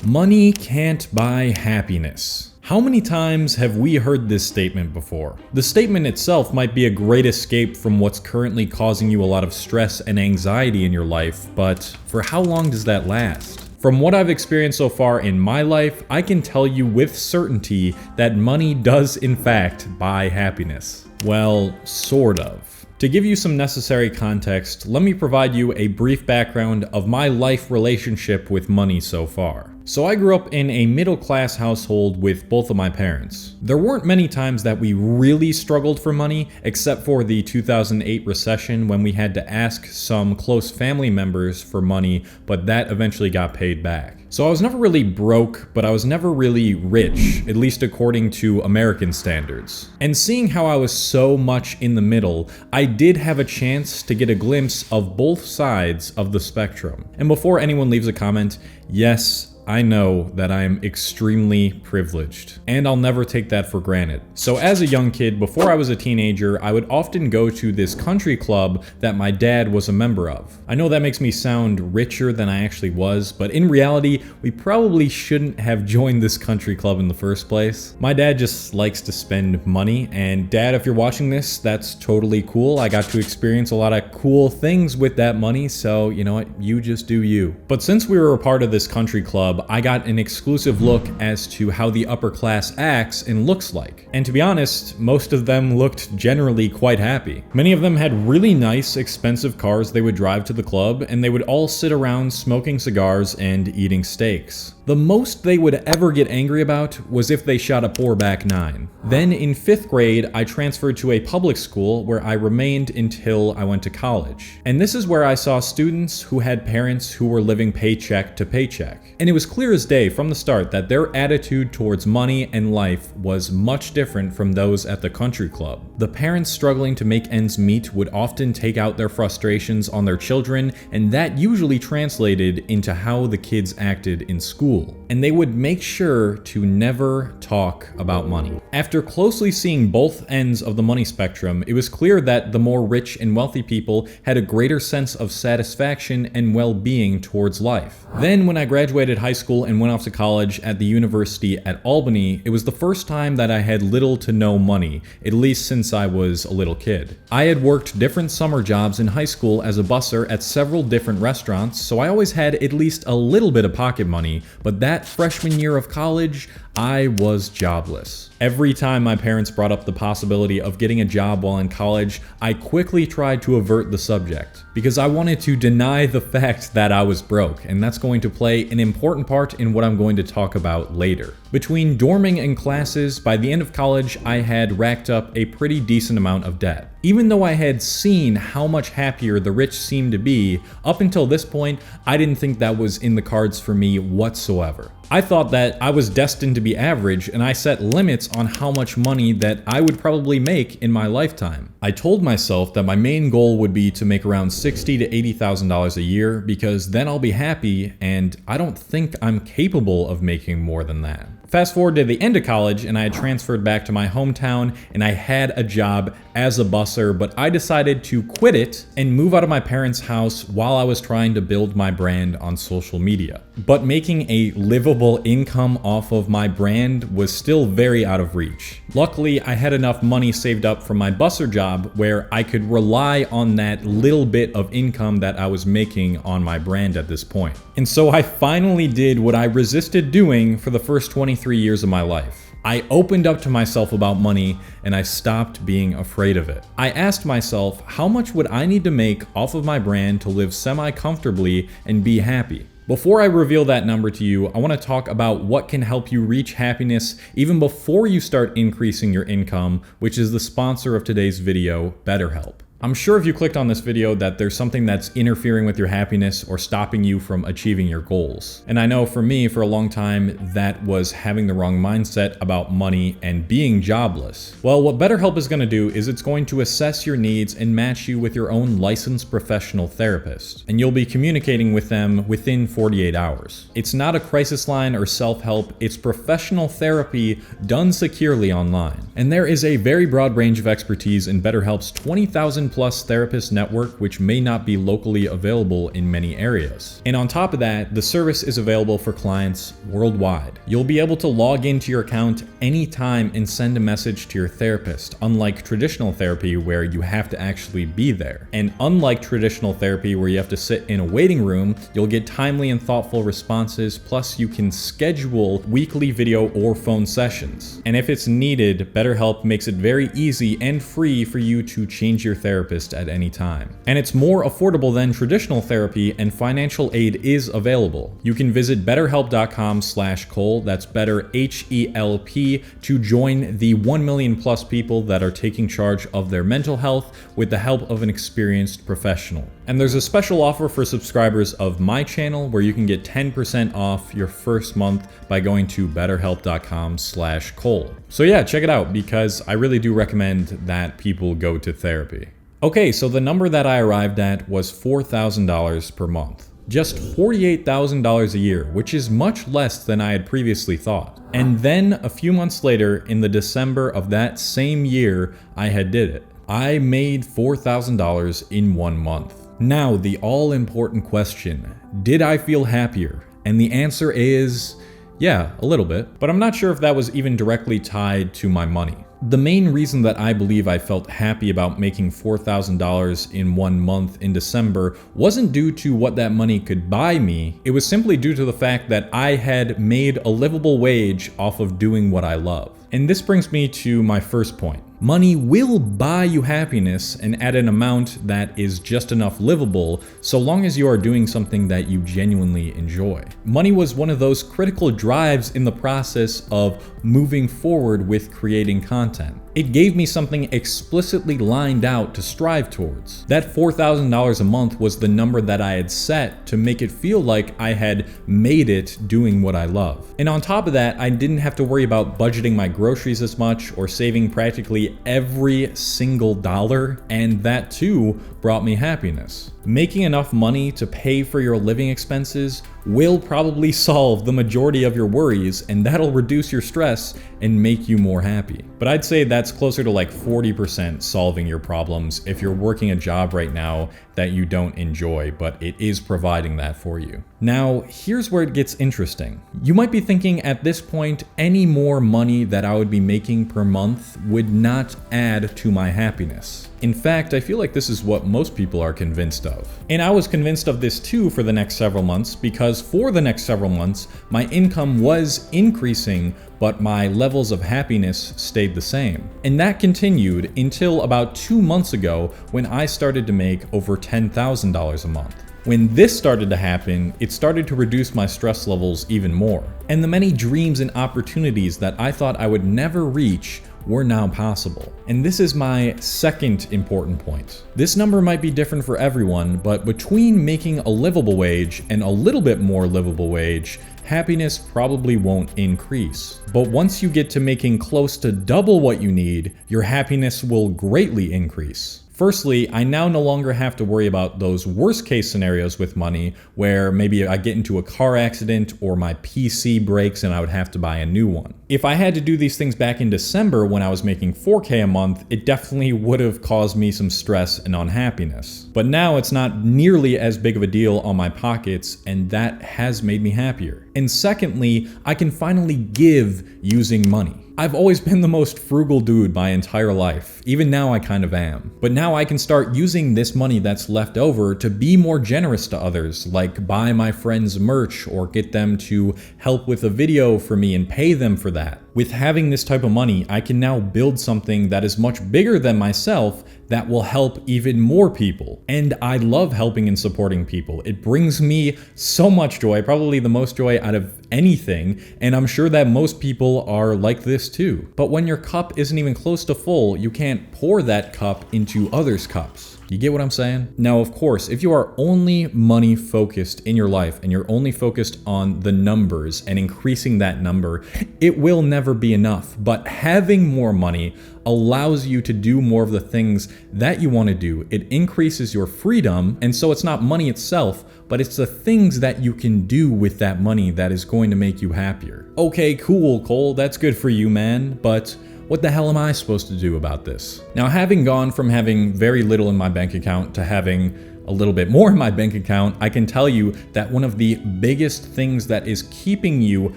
Money can't buy happiness. How many times have we heard this statement before? The statement itself might be a great escape from what's currently causing you a lot of stress and anxiety in your life, but for how long does that last? From what I've experienced so far in my life, I can tell you with certainty that money does in fact buy happiness. Well, sort of. To give you some necessary context, let me provide you a brief background of my life relationship with money so far. So I grew up in a middle-class household with both of my parents. There weren't many times that we really struggled for money, except for the 2008 recession when we had to ask some close family members for money, but that eventually got paid back. So I was never really broke, but I was never really rich, at least according to American standards. And seeing how I was so much in the middle, I did have a chance to get a glimpse of both sides of the spectrum. And before anyone leaves a comment, yes, I know that I am extremely privileged, and I'll never take that for granted. So as a young kid, before I was a teenager, I would often go to this country club that my dad was a member of. I know that makes me sound richer than I actually was, but in reality, we probably shouldn't have joined this country club in the first place. My dad just likes to spend money, and Dad, if you're watching this, that's totally cool. I got to experience a lot of cool things with that money, so you know what, you just do you. But since we were a part of this country club, I got an exclusive look as to how the upper class acts and looks like. And to be honest, most of them looked generally quite happy. Many of them had really nice, expensive cars they would drive to the club, and they would all sit around smoking cigars and eating steaks. The most they would ever get angry about was if they shot a poor back 9. Then in 5th grade, I transferred to a public school where I remained until I went to college. And this is where I saw students who had parents who were living paycheck to paycheck. And it was clear as day from the start that their attitude towards money and life was much different from those at the country club. The parents struggling to make ends meet would often take out their frustrations on their children, and that usually translated into how the kids acted in school. And they would make sure to never talk about money. After closely seeing both ends of the money spectrum, it was clear that the more rich and wealthy people had a greater sense of satisfaction and well-being towards life. Then when I graduated high school and went off to college at the University at Albany, it was the first time that I had little to no money, at least since I was a little kid. I had worked different summer jobs in high school as a busser at several different restaurants, so I always had at least a little bit of pocket money, but that freshman year of college, I was jobless. Every time my parents brought up the possibility of getting a job while in college, I quickly tried to avert the subject because I wanted to deny the fact that I was broke, and that's going to play an important part in what I'm going to talk about later. Between dorming and classes, by the end of college, I had racked up a pretty decent amount of debt. Even though I had seen how much happier the rich seemed to be, up until this point, I didn't think that was in the cards for me whatsoever. I thought that I was destined to be average, and I set limits on how much money that I would probably make in my lifetime. I told myself that my main goal would be to make around $60,000 to $80,000 a year, because then I'll be happy, and I don't think I'm capable of making more than that. Fast forward to the end of college, and I had transferred back to my hometown, and I had a job as a busser, but I decided to quit it and move out of my parents' house while I was trying to build my brand on social media. But making a livable income off of my brand was still very out of reach. Luckily, I had enough money saved up from my busser job where I could rely on that little bit of income that I was making on my brand at this point. And so I finally did what I resisted doing for the first 23 years of my life. I opened up to myself about money, and I stopped being afraid of it. I asked myself, how much would I need to make off of my brand to live semi-comfortably and be happy? Before I reveal that number to you, I want to talk about what can help you reach happiness even before you start increasing your income, which is the sponsor of today's video, BetterHelp. I'm sure if you clicked on this video that there's something that's interfering with your happiness or stopping you from achieving your goals. And I know for me, for a long time, that was having the wrong mindset about money and being jobless. Well, what BetterHelp is going to do is it's going to assess your needs and match you with your own licensed professional therapist. And you'll be communicating with them within 48 hours. It's not a crisis line or self-help, it's professional therapy done securely online. And there is a very broad range of expertise in BetterHelp's 20,000 plus therapist network, which may not be locally available in many areas. And on top of that, the service is available for clients worldwide. You'll be able to log into your account anytime and send a message to your therapist, unlike traditional therapy where you have to actually be there. And unlike traditional therapy where you have to sit in a waiting room, you'll get timely and thoughtful responses, plus you can schedule weekly video or phone sessions. And if it's needed, BetterHelp makes it very easy and free for you to change your therapist at any time. And it's more affordable than traditional therapy, and financial aid is available. You can visit betterhelp.com/Cole, that's better HELP, to join the 1 million plus people that are taking charge of their mental health with the help of an experienced professional. And there's a special offer for subscribers of my channel where you can get 10% off your first month by going to betterhelp.com/Cole. So yeah, check it out because I really do recommend that people go to therapy. Okay, so the number that I arrived at was $4,000 per month. Just $48,000 a year, which is much less than I had previously thought. And then a few months later, in the December of that same year, I had did it. I made $4,000 in 1 month. Now, the all-important question, did I feel happier? And the answer is, yeah, a little bit, but I'm not sure if that was even directly tied to my money. The main reason that I believe I felt happy about making $4,000 in 1 month in December wasn't due to what that money could buy me. It was simply due to the fact that I had made a livable wage off of doing what I love. And this brings me to my first point. Money will buy you happiness and at an amount that is just enough livable, so long as you are doing something that you genuinely enjoy. Money was one of those critical drives in the process of moving forward with creating content. It gave me something explicitly lined out to strive towards. That $4,000 a month was the number that I had set to make it feel like I had made it doing what I love. And on top of that, I didn't have to worry about budgeting my groceries as much or saving practically every single dollar, and that too brought me happiness. Making enough money to pay for your living expenses will probably solve the majority of your worries, and that'll reduce your stress and make you more happy. But I'd say that's closer to like 40% solving your problems if you're working a job right now that you don't enjoy, but it is providing that for you. Now, here's where it gets interesting. You might be thinking at this point, any more money that I would be making per month would not add to my happiness. In fact, I feel like this is what most people are convinced of. And I was convinced of this too for the next several months, because for the next several months, my income was increasing, but my levels of happiness stayed the same. And that continued until about 2 months ago when I started to make over $10,000 a month. When this started to happen, it started to reduce my stress levels even more. And the many dreams and opportunities that I thought I would never reach were now possible. And this is my second important point. This number might be different for everyone, but between making a livable wage and a little bit more livable wage, happiness probably won't increase. But once you get to making close to double what you need, your happiness will greatly increase. Firstly, I now no longer have to worry about those worst case scenarios with money where maybe I get into a car accident or my PC breaks and I would have to buy a new one. If I had to do these things back in December when I was making $4K a month, it definitely would have caused me some stress and unhappiness. But now it's not nearly as big of a deal on my pockets, and that has made me happier. And secondly, I can finally give using money. I've always been the most frugal dude my entire life. Even now I kind of am. But now I can start using this money that's left over to be more generous to others, like buy my friends merch or get them to help with a video for me and pay them for that. With having this type of money, I can now build something that is much bigger than myself that will help even more people. And I love helping and supporting people. It brings me so much joy, probably the most joy out of anything, and I'm sure that most people are like this too. But when your cup isn't even close to full, you can't pour that cup into others' cups. You get what I'm saying? Now, of course, if you are only money focused in your life and you're only focused on the numbers and increasing that number, it will never be enough. But having more money allows you to do more of the things that you want to do. It increases your freedom, and so it's not money itself, but it's the things that you can do with that money that is going to make you happier. Okay, cool, Cole, that's good for you, man, but What the hell am I supposed to do about this? Now, having gone from having very little in my bank account to having a little bit more in my bank account, I can tell you that one of the biggest things that is keeping you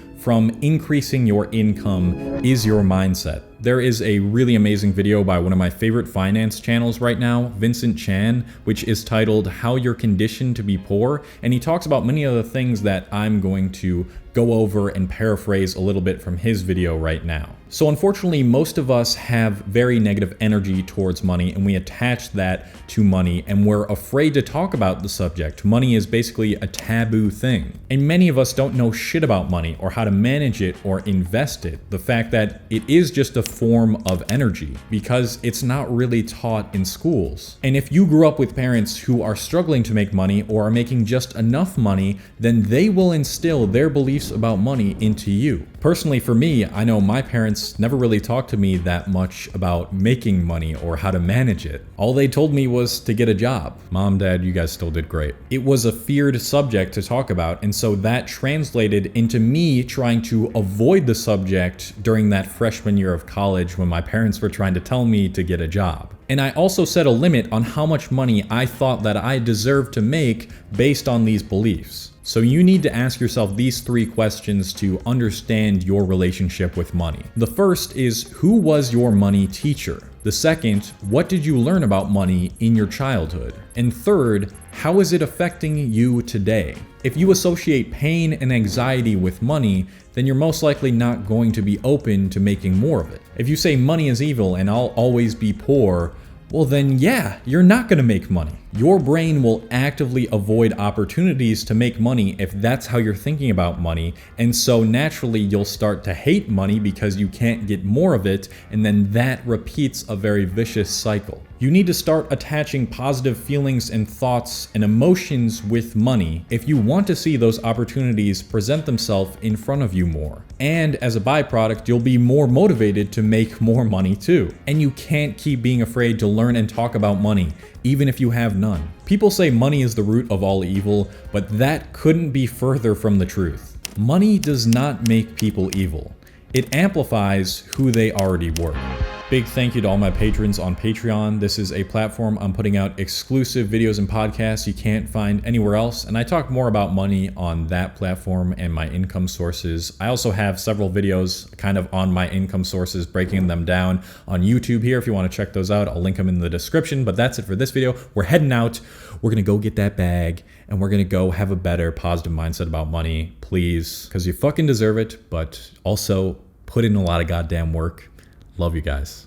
from increasing your income is your mindset. There is a really amazing video by one of my favorite finance channels right now, Vincent Chan, which is titled How You're Conditioned to Be Poor, and he talks about many of the things that I'm going to go over and paraphrase a little bit from his video right now. So unfortunately, most of us have very negative energy towards money, and we attach that to money, and we're afraid to talk about the subject. Money is basically a taboo thing. And many of us don't know shit about money or how to manage it or invest it. The fact that it is just a form of energy because it's not really taught in schools. And if you grew up with parents who are struggling to make money or are making just enough money, then they will instill their beliefs about money into you. Personally, for me, I know my parents never really talked to me that much about making money or how to manage it. All they told me was to get a job. Mom, Dad, you guys still did great. It was a feared subject to talk about, and so that translated into me trying to avoid the subject during that freshman year of college when my parents were trying to tell me to get a job. And I also set a limit on how much money I thought that I deserved to make based on these beliefs. So you need to ask yourself these 3 questions to understand your relationship with money. The first is, who was your money teacher? The second, what did you learn about money in your childhood? And third, how is it affecting you today? If you associate pain and anxiety with money, then you're most likely not going to be open to making more of it. If you say money is evil and I'll always be poor, well then yeah, you're not gonna make money. Your brain will actively avoid opportunities to make money if that's how you're thinking about money, and so naturally you'll start to hate money because you can't get more of it, and then that repeats a very vicious cycle. You need to start attaching positive feelings and thoughts and emotions with money if you want to see those opportunities present themselves in front of you more. And as a byproduct, you'll be more motivated to make more money too. And you can't keep being afraid to learn and talk about money, even if you have none. People say money is the root of all evil, but that couldn't be further from the truth. Money does not make people evil. It amplifies who they already were. Big thank you to all my patrons on Patreon. This is a platform I'm putting out exclusive videos and podcasts you can't find anywhere else, and I talk more about money on that platform and my income sources. I also have several videos kind of on my income sources, breaking them down on YouTube here. If you want to check those out, I'll link them in the description. But that's it for this video. We're heading out. We're gonna go get that bag, and we're gonna go have a better positive mindset about money, please, because you fucking deserve it, but also put in a lot of goddamn work. Love you guys.